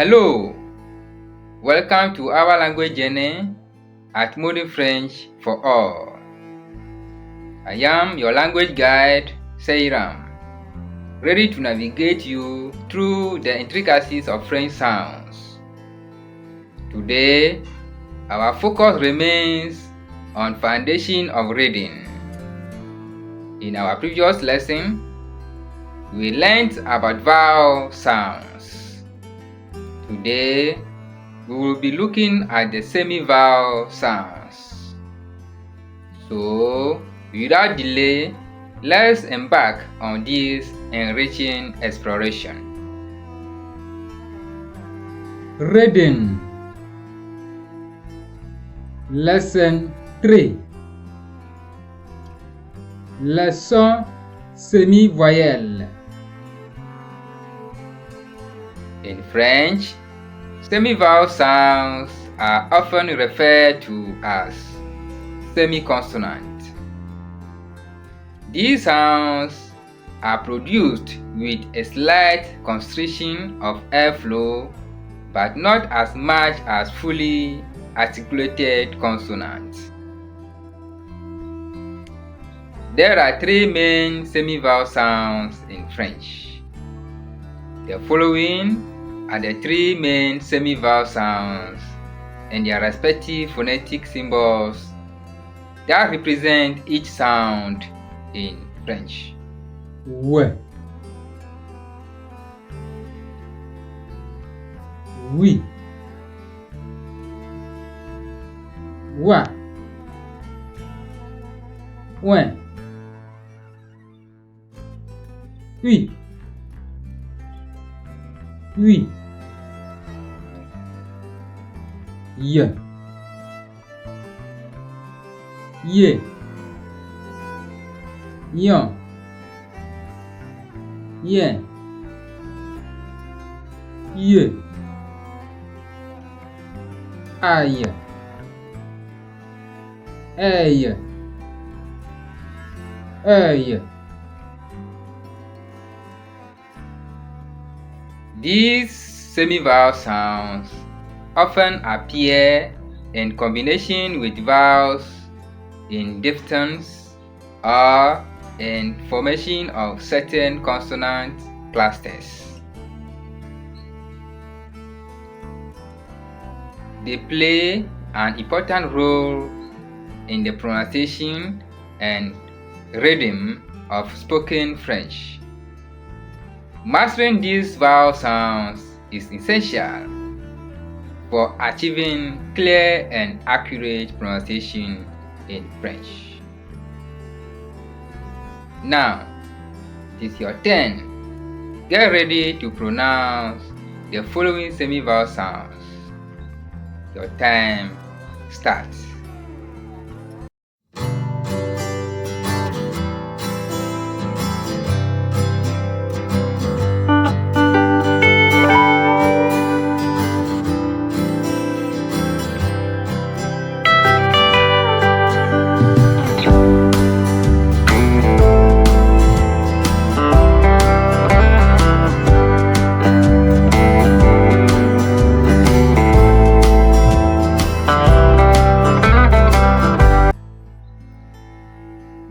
Hello, welcome to our language journey at Modern French for All. I am your language guide, Seiram, ready to navigate you through the intricacies of French sounds. Today, our focus remains on foundation of reading. In our previous lesson, we learned about vowel sounds. Today, we will be looking at the semi-vowel sounds. So, without delay, let's embark on this enriching exploration. Reading Lesson 3. Leçon semi-voyelles. In French, semi-vowel sounds are often referred to as semi-consonant. These sounds are produced with a slight constriction of airflow, but not as much as fully articulated consonants. There are three main semi-vowel sounds in French. The following are the three main semi-vowel sounds and their respective phonetic symbols that represent each sound in French. Ouais. Oui. Wa. Ouais. Oui. Oui. Ye. Ye. Yon. Yen. Ye. Aïe. Aïe. Aïe. These semi-vowel sounds often appear in combination with vowels in diphthongs or in formation of certain consonant clusters. They play an important role in the pronunciation and rhythm of spoken French. Mastering these vowel sounds is essential for achieving clear and accurate pronunciation in French. Now, it is your turn. Get ready to pronounce the following semi-vowel sounds. Your time starts.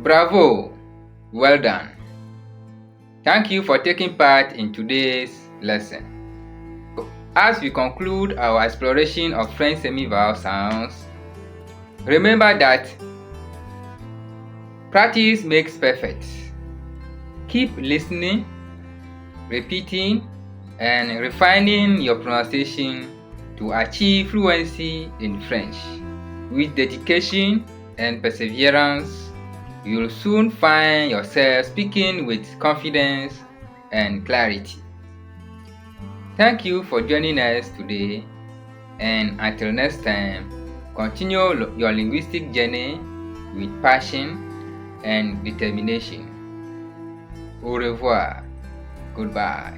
Bravo! Well done. Thank you for taking part in today's lesson. As we conclude our exploration of French semi-vowel sounds, remember that practice makes perfect. Keep listening, repeating, and refining your pronunciation to achieve fluency in French. With dedication and perseverance, you'll soon find yourself speaking with confidence and clarity. Thank you for joining us today, and until next time, continue your linguistic journey with passion and determination. Au revoir. Goodbye.